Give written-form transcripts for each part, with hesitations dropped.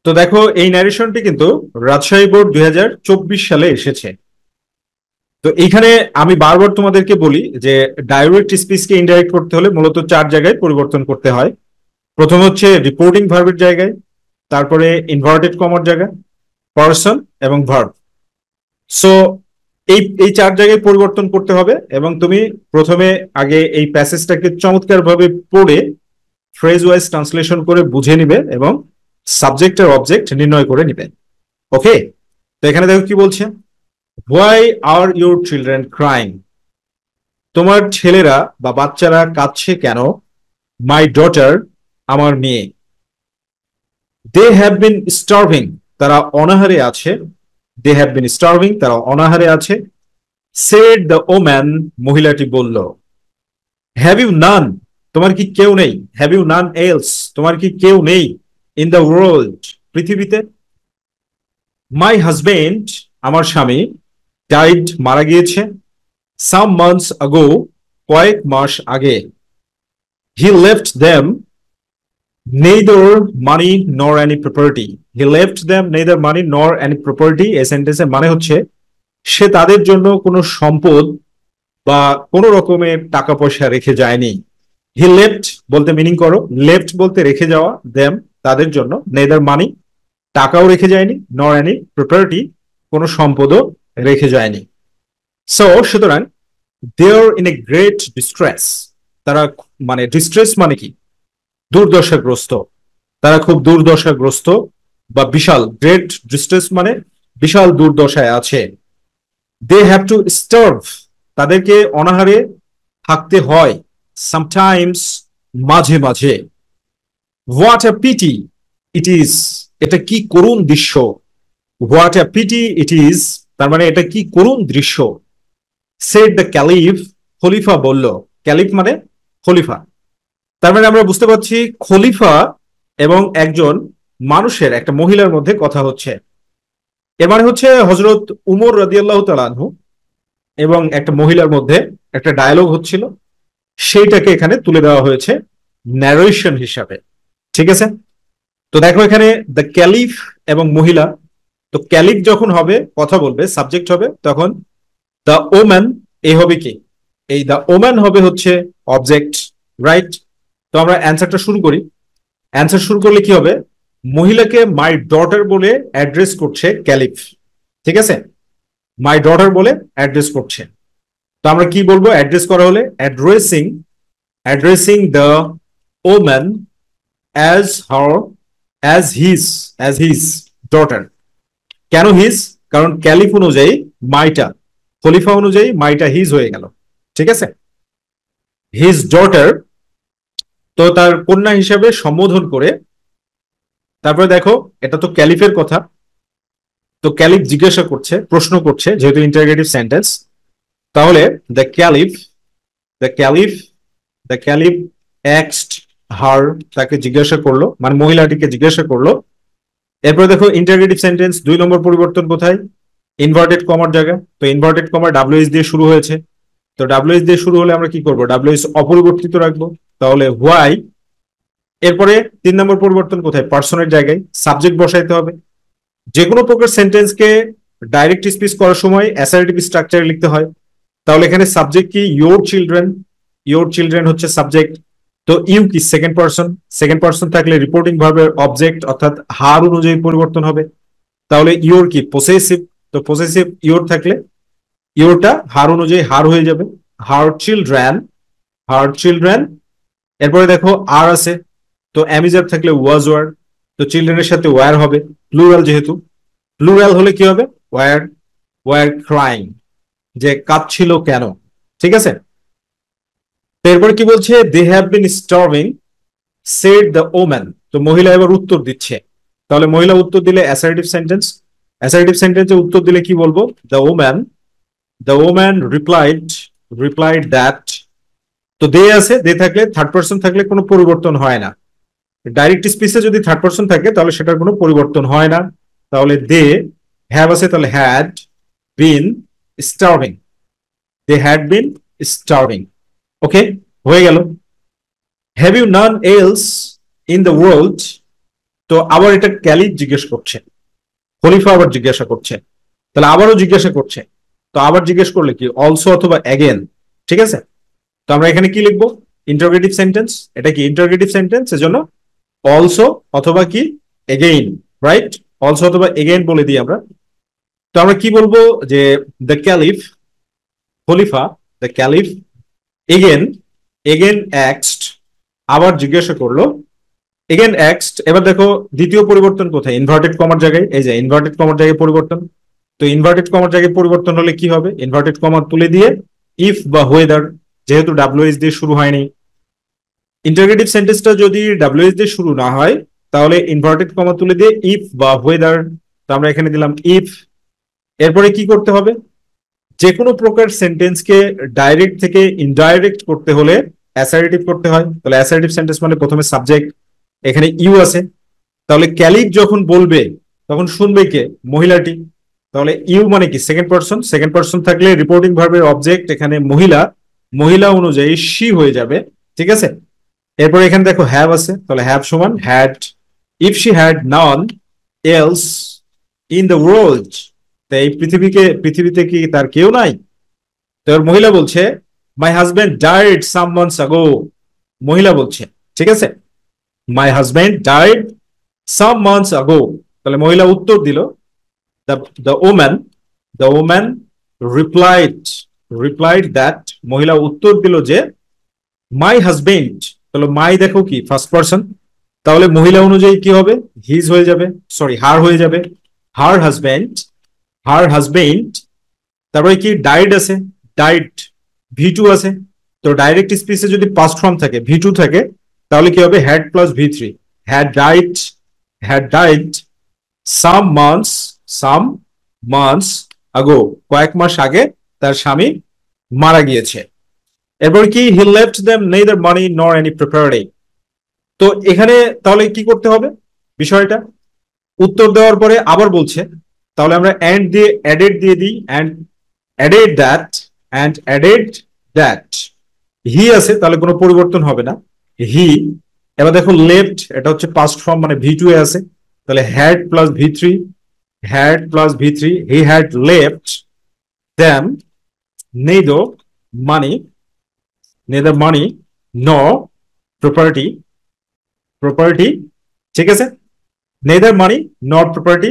তো দেখো এই ন্যারেশনটি কিন্তু রাজশাহী বোর্ড 2024 সালে এসেছে। তো এইখানে আমি বারবার তোমাদেরকে বলি যে ডাইরেক্ট স্পিচকে ইনডাইরেক্ট করতে হলে মূলত 4 জায়গায় পরিবর্তন করতে হয়। প্রথম হচ্ছে রিপোর্টিং ভার্বের জায়গায়, তারপরে ইনভার্টেড কমার জায়গা, পারসন এবং ভার্ব। সো এই এই 4 জায়গায় পরিবর্তন করতে হবে এবং তুমি প্রথমে আগে এই প্যাসেজটাকে চমৎকারভাবে পড়ে ফ্রেজ ওয়াইজ ট্রান্সলেশন করে বুঝে নিবে এবং সাবজেক্ট আর অবজেক্ট নির্ণয় করে নিবে। ওকে, তো এখানে দেখো কি বলছে, why are your children crying, তোমার ছেলেরা বা বাচ্চারা কাঁদছে কেন? মাই ডটার, আমার মেয়ে। দে হ্যাভ বিন স্টার্ভিং, তারা অনাহারে আছে। দে হ্যাভ বিন স্টার্ভিং, তারা অনাহারে আছে। সেড দ্য ওম্যান, মহিলাটি বলল। হ্যাভ ইউ নান, তোমার কি কেউ নেই? হ্যাভ ইউ নান এলস, তোমার কি কেউ নেই? ইন দ্য ওয়ার্ল্ড, পৃথিবীতে। মাই হাজবেন্ড, আমার স্বামী। ডাইড, মারা গিয়েছে। সাম মান্থস আগো, কয়েক মাস আগে। হি left them neither money nor any property. হি left them neither money nor any property, এই সেন্টেন্সের মানে হচ্ছে সে তাদের জন্য কোনো সম্পদ বা কোনো রকমের টাকা পয়সা রেখে যায়নি। হি লেফট বলতে মিনিং করো, লেফট বলতে রেখে যাওয়া, দেম তাদের জন্য, নেদার মানি টাকাও রেখে যায়নি, নর এনি প্রপার্টি কোনো সম্পদও রেখে যায়নি। সো সুতরাং দে আর ইন এ গ্রেট ডিস্ট্রেস, তারা মানে ডিস্ট্রেস মানে কি? দুর্দশাগ্রস্ত। তারা খুব দুর্দশাগ্রস্ত বা বিশাল, গ্রেট ডিস্ট্রেস মানে বিশাল দুর্দশায় আছে। দে হ্যাভ টু স্টার্ভ, তাদেরকে অনাহারে থাকতে হয়। সামটাইমস, মাঝে মাঝে। What a PT it is, এটা কি করুণ দৃশ্য। What a PT it is, তার মানে এটা কি করুণ দৃশ্য। সেড দ্য ক্যালিফ, খলিফা বলল। ক্যালিফ মানে খলিফা। তার মানে আমরা বুঝতে পারছি খলিফা এবং একজন মানুষের, একটা মহিলার মধ্যে কথা হচ্ছে। এর মানে হচ্ছে হজরত উমর রাদিয়াল্লাহু তাআলা আনহু এবং একটা মহিলার মধ্যে একটা ডায়ালগ হচ্ছিল, সেইটাকে এখানে তুলে দেওয়া হয়েছে ন্যারেশন হিসাবে। ঠিক আছে, তো দেখো এখানে দ্য ক্যালিফ এবং মহিলা। তো ক্যালিফ যখন হবে, কথা বলবে, সাবজেক্ট হবে, তখন দ্য ওম্যান এ হবে কি? এই দ্য ওম্যান হবে হচ্ছে অবজেক্ট, রাইট? তো আমরা অ্যান্সারটা শুরু করি। অ্যান্সার শুরু করলে কি হবে? মহিলাকে মাই ডটার বলে অ্যাড্রেস করছে ক্যালিফ। ঠিক আছে, মাই ডটার বলে অ্যাড্রেস করছে। তো আমরা কি বলবো অ্যাড্রেস করা হলে? Addressing, addressing the woman as her, as his daughter. কেন হিজ? কারণ ক্যালিফ অনুযায়ী মাইটা, খলিফা অনুযায়ী মাইটা হিজ হয়ে গেল। ঠিক আছে, হিজ ডটার, তো তার কন্যা হিসাবে সম্বোধন করে। তারপরে দেখো এটা তো ক্যালিফের কথা, তো ক্যালিফ জিজ্ঞাসা করছে, প্রশ্ন করছে, যেহেতু ইন্টারোগেটিভ সেন্টেন্স, তাহলে the caliph, the caliph, the caliph অ্যাক্সড হার, তাকে জিজ্ঞাসা করলো, মানে মহিলাটিকে জিজ্ঞাসা করলো। এরপরে দেখো ইন্টারোগেটিভ সেন্টেন্স 2 নম্বর পরিবর্তন কোথায়? ইনভার্টেড কমার জায়গা। তো ইনভার্টেড কমা ডাব্লিউএস দিয়ে শুরু হয়েছে, তো ডাব্লিউএস দিয়ে শুরু হলে আমরা কি করবো? ডাব্লিউএস অপরিবর্তিত রাখবো, তাহলে হোয়াই। এরপরে 3 নম্বর পরিবর্তন কোথায়? পার্সনের জায়গায় সাবজেক্ট বসাইতে হবে। যে কোনো প্রকার সেন্টেন্সকে ডাইরেক্ট স্পিচ করার সময় অ্যাসার্টিভ স্ট্রাকচারে লিখতে হয়। তাহলে এখানে সাবজেক্ট কি? ইয়োর চিলড্রেন, ইয়োর চিলড্রেন হচ্ছে সাবজেক্ট। তো ইউ কি? সেকেন্ড পার্সন, সেকেন্ড পার্সন থাকলে রিপোর্টিং ভার্বের অবজেক্ট অর্থাৎ হার অনুযায়ী পরিবর্তন হবে। তাহলে ইয়োর কি? পসেসিভ, তো পসেসিভ ইয়োর থাকলে ইয়োরটা হার অনুযায়ী হার হয়ে যাবে, হার চিলড্রেন, হার চিলড্রেন। এরপরে দেখো আর আছে, তো অ্যামিজার থাকলে ওয়াজ ওয়ার, তো চিলড্রেনের সাথে ওয়ার হবে, প্লুরাল যেহেতু। প্লুরাল হলে কি হবে? ওয়ার, ওয়ার ক্রাইং, যে কাঁদছিল কেন। ঠিক আছে, তো এরপরে কি বলছে? They have been starving said the woman, তো মহিলা এবার উত্তর দিচ্ছে। তাহলে মহিলা উত্তর দিলে অ্যাসার্টিভ সেন্টেন্স, অ্যাসার্টিভ সেন্টেন্সে উত্তর দিলে কি বলবো? The woman, the woman replied, replied that. তো দে আছে, দে থাকলে, থার্ড পার্সন থাকলে কোনো পরিবর্তন হয় না। ডাইরেক্ট স্পিচে যদি থার্ড পার্সন থাকে তাহলে সেটার কোনো পরিবর্তন হয় না। তাহলে দে, হ্যাভ আছে, তাহলে had been starving, they had been starving. Okay, হয়ে গেল। Have you none else in the world, তো আবার এটা ক্যালিফ জিজ্ঞেস করছে, খলিফা আবার জিজ্ঞাসা করছে, তাহলে আবারও জিজ্ঞাসা করছে। তো আবার জিজ্ঞেস করলে কি অলসো অথবা অ্যাগেন, ঠিক আছে। তো আমরা এখানে কি লিখবো, ইন্টারোগেটিভ সেন্টেন্স, এটা কি ইন্টারোগেটিভ সেন্টেন্স, এজন্য অলসো অথবা কি এগেইন, রাইট, অলসো অথবা এগেইন বলে দিই আমরা। তো আমরা কি বলবো যে দ্য ক্যালিফ, খলিফা, দ্য ক্যালিফ এগেন, এগেন অ্যাক্সড, আবার জিজ্ঞাসা করলো, এগেন অ্যাক্সড। এবার দেখো দ্বিতীয় পরিবর্তন কোথায়, ইনভার্টেড কমার জায়গায়, এই যে ইনভার্টেড কমার জায়গায় পরিবর্তন। তো ইনভার্টেড কমার জায়গায় পরিবর্তন হলে কি হবে, ইনভার্টেড কমা তুলে দিয়ে ইফ বা হোয়েদার, যেহেতু ডাব্লিউএইচ দিয়ে শুরু হয়নি, ইন্টারোগেটিভ সেন্টেন্সটা যদি ডাব্লিউএইচ দিয়ে শুরু না হয় তাহলে ইনভার্টেড কমা তুলে দিয়ে ইফ বা হোয়েদার। তো আমরা এখানে দিলাম ইফ। এরপরে কি করতে হবে, যে কোনো প্রকার সেন্টেন্সকে ডাইরেক্ট থেকে ইনডাইরেক্ট করতে হলে অ্যাসার্টিভ করতে হয়। তাহলে অ্যাসার্টিভ সেন্টেন্স মানে প্রথমে সাবজেক্ট, এখানে ইউ আছে, তাহলে ক্যালিফ যখন বলবে তখন শুনবে কে, মহিলাটি। তাহলে ইউ মানে কি সেকেন্ড পারসন, সেকেন্ড পারসন থাকলে রিপোর্টিং ভার্বের অবজেক্ট এখানে মহিলা, মহিলা অনুযায়ী শি হয়ে যাবে, ঠিক আছে। এরপর এখানে দেখো হ্যাভ আছে, তাহলে হ্যাভ সমান had, if she had known else in the world, তাই এই পৃথিবীতে কি তার কেউ নাই। তো মহিলা বলছে my husband died some months আগো, মহিলা বলছে, ঠিক আছে, my husband died some months আগো। তাহলে মহিলা উত্তর দিল, the woman, the woman replied, replied that, মহিলা উত্তর দিল যে মাই হাজবেন্ড, তাহলে মাই দেখো কি ফার্স্ট পারসন, তাহলে মহিলা অনুযায়ী কি হবে, হিজ হয়ে যাবে, সরি হার হয়ে যাবে, হার হাজবেন্ড, হার হাজবেন্ড। তারপরে কি ডাইড আছে, ডাইড ভি টু আছে, তো ডাইরেক্ট স্পিচে যদি পাস্ট ফর্ম থাকে ভি টু থাকে তাহলে কি হবে had plus V three, had died, had died some months, some months আগো, কয়েক মাস আগে তার স্বামী মারা গিয়েছে। এরপর কি he left them neither money nor any প্রিপারেটি। তো এখানে তাহলে কি করতে হবে বিষয়টা, উত্তর দেওয়ার পরে আবার বলছে, তাহলে আমরা এন্ড দিয়ে অ্যাডেড দিয়ে দিই, and added that, and added that, he আছে তাহলে কোনো পরিবর্তন হবে না, হি। এবার দেখো লেফট, এটা হচ্ছে পাস্ট ফর্ম মানে ভি টু এ আছে, তাহলে had plus V three, had plus V three, he had left them neither money, neither money nor property, property, ঠিক আছে, নেইদার মানি নট প্রপার্টি।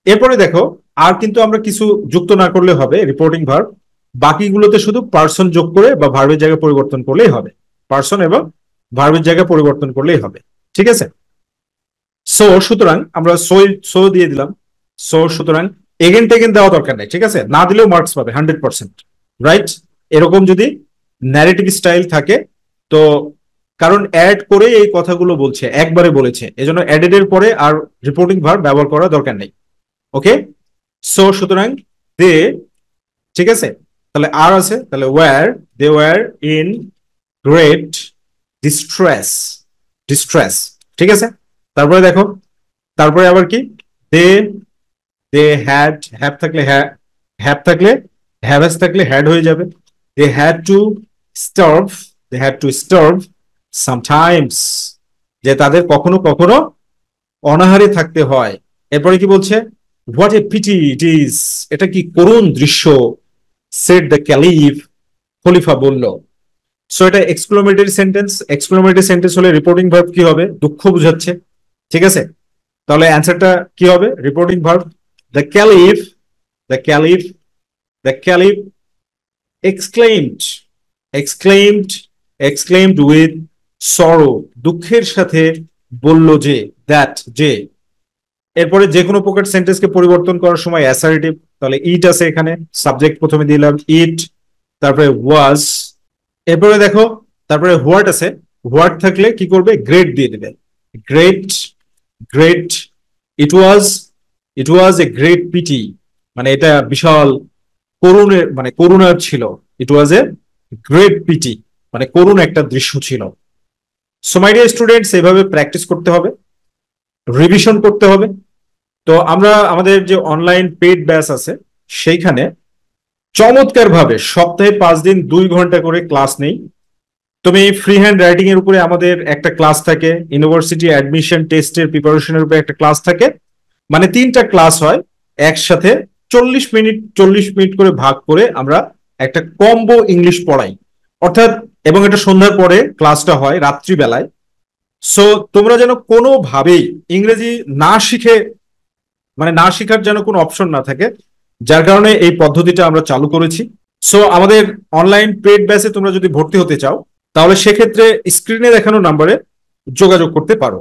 এরপরে দেখো আর কিন্তু আমরা কিছু যুক্ত না করলে হবে রিপোর্টিং ভার্ব, বাকিগুলোতে শুধু পার্সন যোগ করে বা ভার্বের জায়গায় পরিবর্তন করলেই হবে, পার্সন এবং ভার্বের জায়গায় পরিবর্তন করলেই হবে, ঠিক আছে। সো সুতরাং আমরা সো দিয়ে দিলাম, সো সুতরাং এগেন টেগেন দেওয়া দরকার নেই, ঠিক আছে, না দিলেও মার্কস পাবে 100%, রাইট। এরকম যদি ন্যারেটিভ স্টাইল থাকে তো, কারণ অ্যাড করে এই কথাগুলো বলছে, একবারে বলেছে, এজন্য অ্যাডেড এর পরে আর রিপোর্টিং ভার্ব ব্যবহার করা দরকার নেই, ওকে। সো সুতরাং দে, ঠিক আছে, তাহলে আর আছে, তাহলে were, they were in great distress, distress, ঠিক আছে। তারপরে দেখো, তারপরে আবার কি দে, দে হ্যাড, হ্যাভ থাকলে হ্যাভ থাকলে হ্যাভ থাকলে হ্যাড হয়ে যাবে, they had to starve, they had to starve sometimes, যে তাদের কখনো কখনো অনাহারে থাকতে হয়। এরপরে কি বলছে, what a pity it is, এটা কি করুণ দৃশ্য, সেড দ্য ক্যালিফ, খলিফা বলল। সো এটা এক্সক্লেমেটরি সেন্টেন্স, এক্সক্লেমেটরি সেন্টেন্স হলে রিপোর্টিং ভার্ব কি হবে, দুঃখ বুঝাচ্ছে, ঠিক আছে। তাহলে অ্যান্সারটা কি হবে, reporting verb the caliph, the caliph, the caliph exclaimed, exclaimed, exclaimed with sorrow, দুঃখের সাথে বলল যে, দ্যাট, যে। এরপরে যে কোনো প্রকার সেন্টেন্সকে পরিবর্তন করার সময় অ্যাসার্টিভ, তাহলে ইট আছে এখানে, সাবজেক্ট প্রথমে দিলাম ইট, তারপরে ওয়াজ। এরপরে দেখো তারপরে হোয়াট আছে, হোয়াট থাকলে কি করবে, গ্রেট দিয়ে দেবে, great, great, it was, it was a great pity, মানে এটা বিশাল করুণের, মানে করুণার ছিল, ইট ওয়াজ এ গ্রেট পিটি, মানে করুণ একটা দৃশ্য ছিল। সো মাই ডিয়ার স্টুডেন্টস, এভাবে প্র্যাকটিস করতে হবে, রিভিশন করতে হবে। তো আমরা আমাদের যে অনলাইন পেইড ব্যাচ আছে সেইখানে চমৎকার ভাবে সপ্তাহে 5 দিন 2 ঘন্টা করে ক্লাস নেই। তুমি ফ্রি হ্যান্ড রাইটিং এর উপরে আমাদের একটা ক্লাস থাকে, ইউনিভার্সিটি অ্যাডমিশন টেস্টের প্রিপারেশনের উপরে একটা ক্লাস থাকে, মানে 3টা ক্লাস হয় একসাথে। 40 মিনিট করে ভাগ করে আমরা একটা কম্বো ইংলিশ পড়াই, অর্থাৎ, এবং এটা সন্ধ্যার পরে ক্লাসটা হয় রাত্রিবেলায়। সো তোমরা যেন কোনোভাবেই ইংরেজি না শিখে, মানে না শেখার যেন কোনো অপশন না থাকে, যার কারণে এই পদ্ধতিটা আমরা চালু করেছি। সো আমাদের অনলাইন পেড ব্যাচে তোমরা যদি ভর্তি হতে চাও, তাহলে সেক্ষেত্রে স্ক্রিনে দেখানো নাম্বারে যোগাযোগ করতে পারো।